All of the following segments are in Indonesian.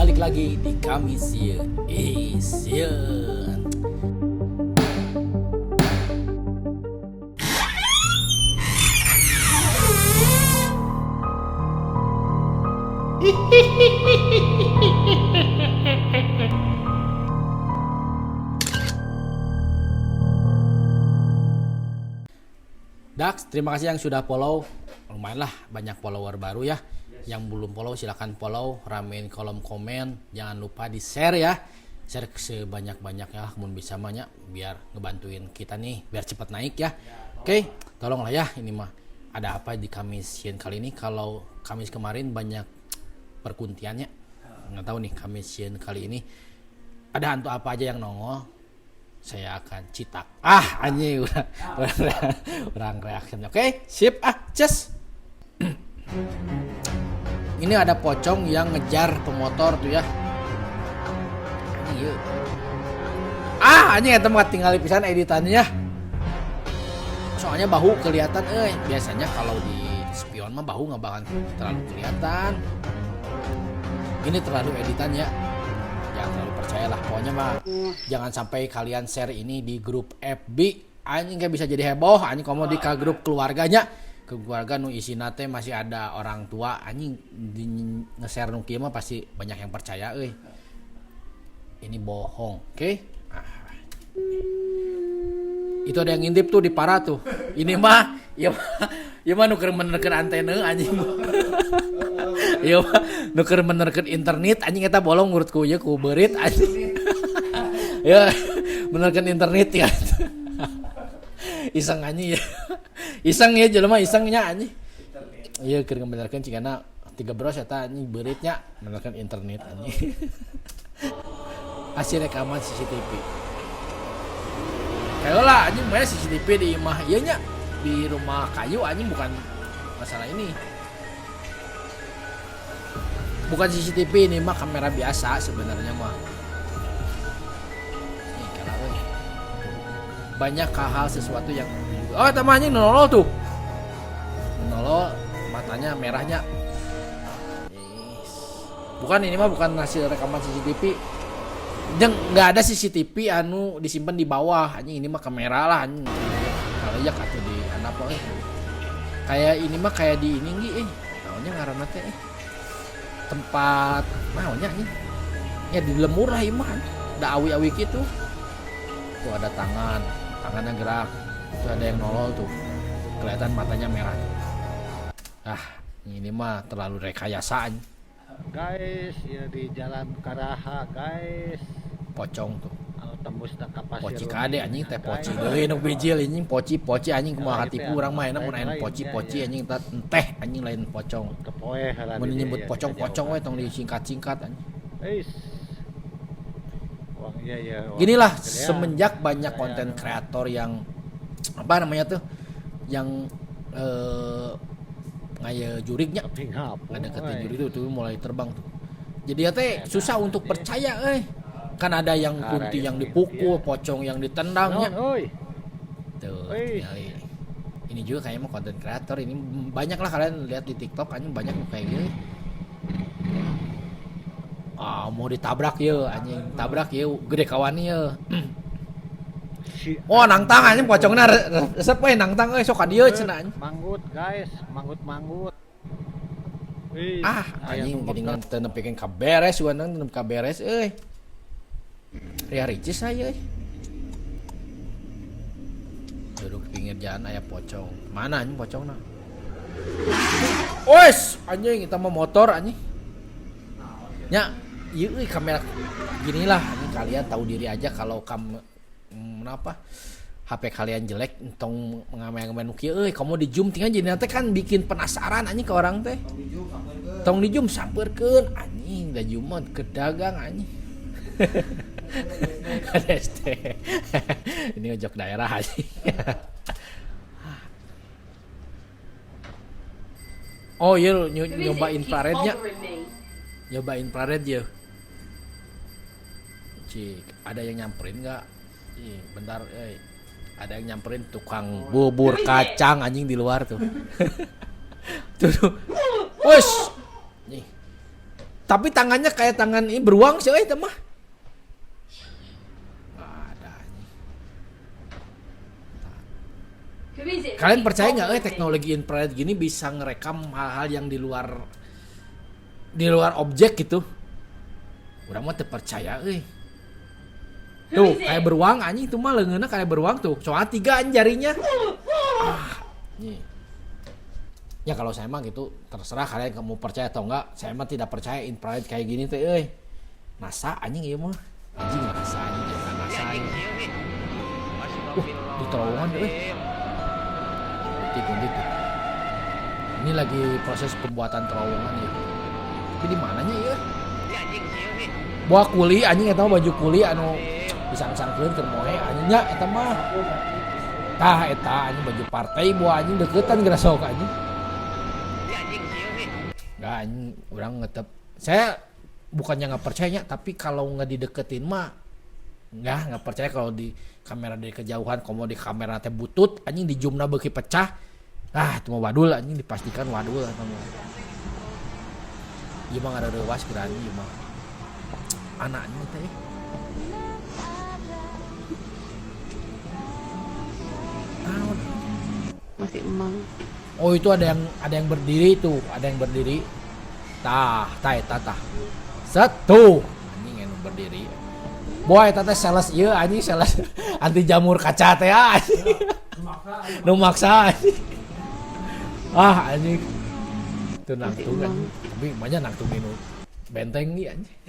balik lagi di Kamisieun Isieun. Dax, terima kasih yang sudah follow. Lumayan lah banyak follower baru ya. Yang belum follow silahkan follow, ramein kolom komen. Jangan lupa di share ya. Share sebanyak-banyaknya mun bisa banyak biar ngebantuin kita nih biar cepat naik ya. Oke, tolonglah ya, ini mah ada apa di Kamisieun kali ini. Kalau Kamis kemarin banyak perkuntiannya, nggak tahu nih Kamisieun kali ini ada hantu apa aja yang nongol. Saya akan citak. Anjing udah orang reaction. Oke, sip just. Ini ada pocong yang ngejar pemotor tuh ya. Iya. Anjing eta mah tinggal pisan editannya ya. Soalnya bahu kelihatan biasanya kalau di spion mah bahu nggak bakal terlalu kelihatan. Ini terlalu editan ya. Jangan terlalu percayalah, pokoknya mah jangan sampai kalian share ini di grup FB. Anjing gak bisa jadi heboh. Anjing komo di grup keluarganya, ke keluarga nu isina teh masih ada orang tua. Anjing nge-share nu kieu mah pasti banyak yang percaya ini bohong. Oke? Itu ada yang ngintip tuh di para tuh. Ini mah ya mah nuker menerkeun antena anjing. Iya mah nuker menerkeun internet anjing eta bolong urutku ya ku beurit anjing. Ya menerkeun internet ya. Iseng anjing ya. Iseng ya jelema isengnya anjing. Iya keur ngebenerkeun cigana 3 bros eta anjing beuritnya menerkeun internet anjing. Hasil rekaman CCTV. Kayolah anjing mah CCTV di imah ieu nya di rumah kayu anjing bukan masalah ini. Bukan CCTV ini mah kamera biasa sebenarnya mah. Nih kalau banyak hal sesuatu yang tamanya nolol tuh. Nolol matanya merahnya. Bukan ini mah bukan hasil rekaman CCTV. Enggak ada CCTV anu disimpan di bawah. Anjing ini mah kamera lah anjing. Kalau ya atau di apa kayak ini mah kayak di ini namanya ngaranna teh tempat naonnya nih ya di lemur lah iman ada awi-awi gitu tuh ada tangannya gerak tuh ada yang nolol tuh kelihatan matanya merah tuh. Ini mah terlalu rekayasaan guys ya di jalan Karaha guys pocong tuh tembus ka pasir poci kade anjing teh poci deui nu bijil anjing poci anjing kumaha hatipu urang mah mun aya poci anjing teh anjing lain pocong mun nyebut pocong we tong disingkat-singkat anjing ginilah semenjak banyak konten kreator yang apa namanya tuh yang ngaya jurignya ada ketin jurig tuh mulai terbang tuh jadi teh susah untuk percaya kan ada yang kunti yang dipukul, pocong yang ditendangnya. Tuh, ini juga kayaknya mau konten kreator ini banyak lah kalian lihat di TikTok anjing banyak kayak gini. Mau ditabrak ya anjing, tabrak ya gede kawan ya. Nangtang anjing pocongna resep nangtang sok ka dieu cenah anjing. Manggut guys, manggut. Anjing geuningan teu nepikeun ka beres wanang teu ka beres Ria ricis saya duduk pinggir jalan aya pocong mana anjing pocongna anjing kita mau motor anjing nya ieu kamera ginilah anjing kalian tahu diri aja kalau kenapa HP kalian jelek entong ngamen-ngamen kieu kamu di zoom tinggal jadi nanti kan bikin penasaran anjing ke orang teh tong di zoom sampeurkeun anjing da zoom mah ke dagang anjing ini ngejok daerah aja. Iya nyoba infrarednya. Nyoba infrared ya. Cik, ada yang nyamperin nggak? Bentar, ada yang nyamperin tukang bubur kacang anjing di luar tuh. Tuh. Nih. Tapi tangannya kayak tangan ini beruang sih itu mah. Ada. Kalian percaya nggak teknologi infrared gini bisa ngerekam hal-hal yang di luar objek gitu? Udah mah terpercaya Tuh kayak beruang anjing itu mah leungeunna kayak beruang tuh. Soalnya 3 jarinya. Nih. Ya kalau saya mah gitu terserah kalian mau percaya atau enggak. Saya mah tidak percaya infrared kayak gini teh NASA anjing ieu mah. Anjing NASA anjing jangan NASA anjing. Di terowongan Ganti tuh. Ini lagi proses pembuatan terowongan ya. Tapi di mananya ya? Buah kuli anjing eta baju kuli anu disang-sangkeun keur moe anjing nya eta mah. Tah eta anjing baju partai buah anjing deketan geura sok anjing. Enggak anjing urang ngetep. Saya bukannya enggak percaya tapi kalau enggak dideketin mah enggak percaya. Kalau di kamera dari kejauhan komo di kamera teh butut anjing di zoomna beuki pecah. Itu mah wadul anjing dipastikan wadul eta mah. Ieu mah ngarerewas geura anjing ieu mah. Anaknya teh masih emang. Oh itu ada yang berdiri tuh, ada yang berdiri. Tah. Satu anjing yang berdiri. Boy eta teh sales ieu anjing sales anti jamur kaca teh anjing. Nu maksa anjing. Anjing. Itu nangtung anjing. Tapi banyak nangtung nu benteng ieu anjing.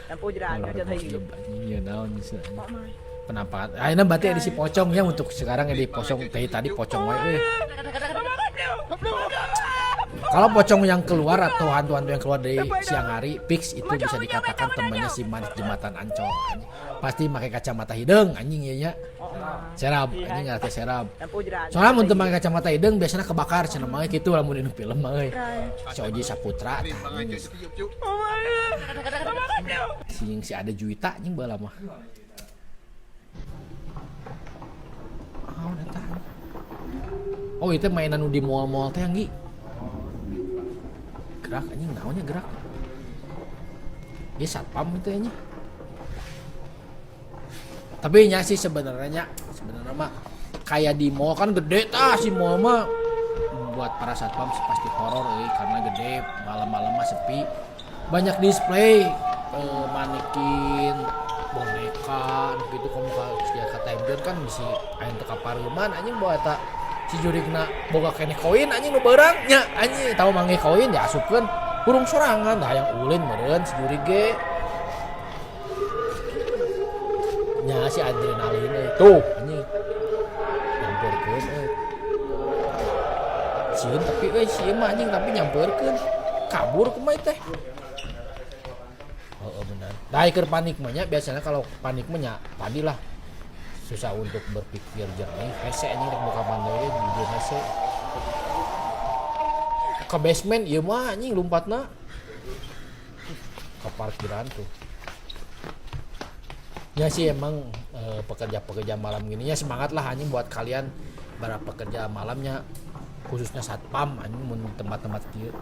Lampu jeraan aja tadi. Iya naon bisa. Penampakan. Ayeuna berarti di si pocong ya untuk sekarang di pocong tadi pocong wae Kalau pocong yang keluar atau hantu-hantu yang keluar dari siang hari fix itu bisa dikatakan temannya si Manis Jembatan Ancol. Pasti pakai kacamata hidung anjing ieu nya. Serab anjing ngarti serab. Soalnya mun teu make kacamata hidung biasanya kebakar cenah mah kitu lamun dinu film mah Si Oji Saputra si ada Juwita anjing baheula mah. Oh itu mainan di mall-mall teh anggi. Gerak anjing naonnya gerak. Dia satpam itu anjing. Tapi nya sih sebenarnya mah kayak di mall kan gede si mall mah buat para satpam pasti horor karena gede, malam-malam mah sepi. Banyak display manekin boneka gitu kamu ka time zone kan bisi aya teu kapareuman anjing bawa eta si jurigna boga keneh koin anjing nu beurang nya anjing tahu mangge koin diasupkeun burung sorangan dah yang ulin meureun si jurig ge nya si adrenalin tuh anjing nyampeurkeun sieun tapi sieun mah anjing tapi nyampeurkeun kabur kumaha teh. Benar. Dah keur panik mah nya biasanya kalau panik mah nya tadilah susah untuk berpikir jernih. Hese anjing rek buka pandai di hese. Ke basement ieu mah anjing lompatna. Ke parkiran tuh. Ya sih emang pekerja-pekerja malam gini ya semangat lah anjing buat kalian para pekerja malamnya khususnya satpam anjing mun tempat-tempat kieu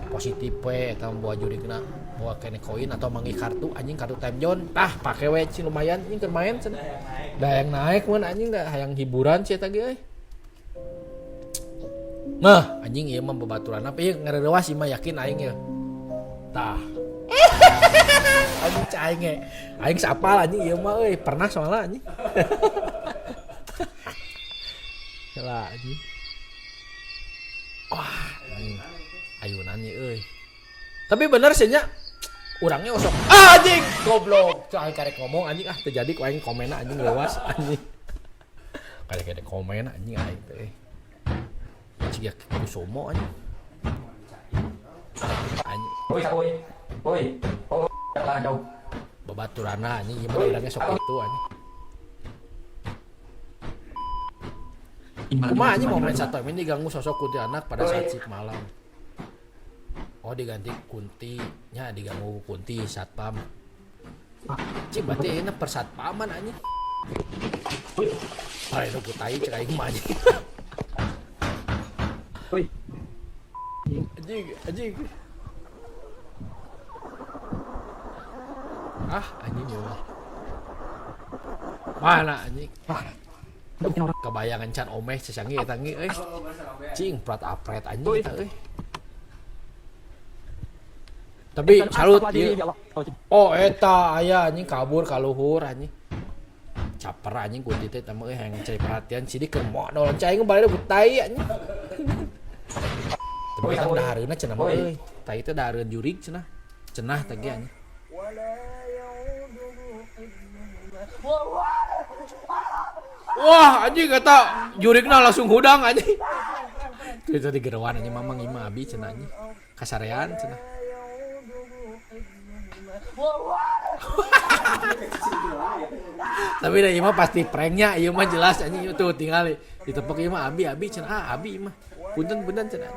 positif we eta bawa jurigna bawa kene koin atau mangi kartu anjing kartu time zone tah pake we sih lumayan anjing keur main cenah da yang naik mun anjing da hayang hiburan sih eta ge nah anjing ieu mah babaturan apa ieu ngarerewas sih mah yakin aing ya tah anjing caing ge aing sapal anjing ieu mah pernah soalna anjing salah anjing. Wah, ayunan nih Tapi bener sih nya urangnya osok. Anjing, goblok. Cai karek ngomong anjing terjadi ku aing komena anjing lewas anjing. Karek komen anjing aing teh. Ciga kusomo anjing. Anjing. Oi. Oh, lah jauh. Babaturana anjing ieu mah urangnya sok itu anjing. Kumaha anjing momen satu ini diganggu sosok kunti anak pada saat shift malam. Oh diganti kunti nya diganggu kunti satpam. Cik berarti ini persatpaman anjing. Pai nu kutai cek aing mah anjing. Anjing. Ah, anjing ya. Mana anjing? Kebayangan can omeh sesangi eta ge euy. Cing prat apret anjing eta euy. Tapi salut ieu. Oh eta aya anjing kabur ka luhur anjing. Caper anjing ku dieu teh mah hayang cari perhatian sidik keur modal cai balik ku tai anjing. Tapi kan dahareuna cenah mah euy. Tai teh dahareun jurig cenah. Cenah teh ge anjing. Wah anjing kata jurigna langsung hudang anjing. Itu tadi gerewan anjing mamang imah abi cenah anjing. Kasarean cenah. Tapi dah imah pasti pranknya ieu mah jelas anjing tuh tinggal ditepek ieu mah abi cenah abi imah. Punten cenah.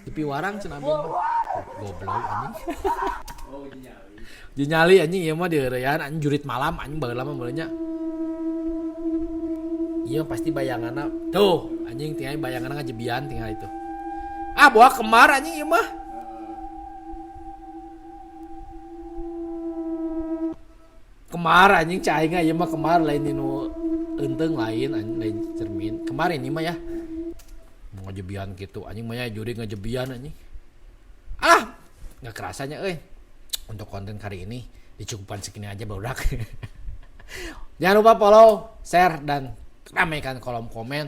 Dipi warang cenah abi mah. Goblok anjing. Dinyali anjing ieu mah dieureyan anjing jurit malam anjing baheula mah mulanya. Iya pasti bayanganna tuh anjing tinggal bayanganna ngajebian tinggal itu. Ah bawa kemar anjing ieu mah. Kemar anjing cainga ieu mah kemar lain dinu eunteng lain anjing lain cermin. Kemar ini mah ya. Mau ngajebian gitu anjing mah ya juri ngajebian anjing. Ah, enggak kerasanya euy. Untuk konten kali ini dicukupkan segini aja barudak. Jangan lupa follow, share dan ramaikan kolom komen.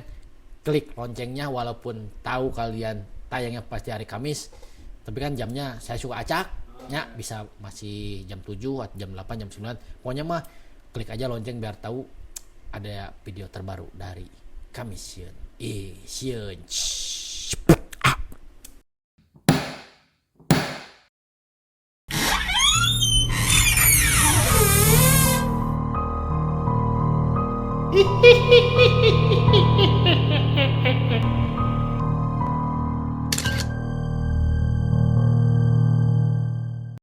Klik loncengnya walaupun tahu kalian tayangnya pasti hari Kamis. Tapi kan jamnya saya suka acak. Ya bisa masih jam 7 atau jam 8 jam 9 pokoknya mah klik aja lonceng biar tahu ada video terbaru dari Kamisieun Sieun. Hihihihi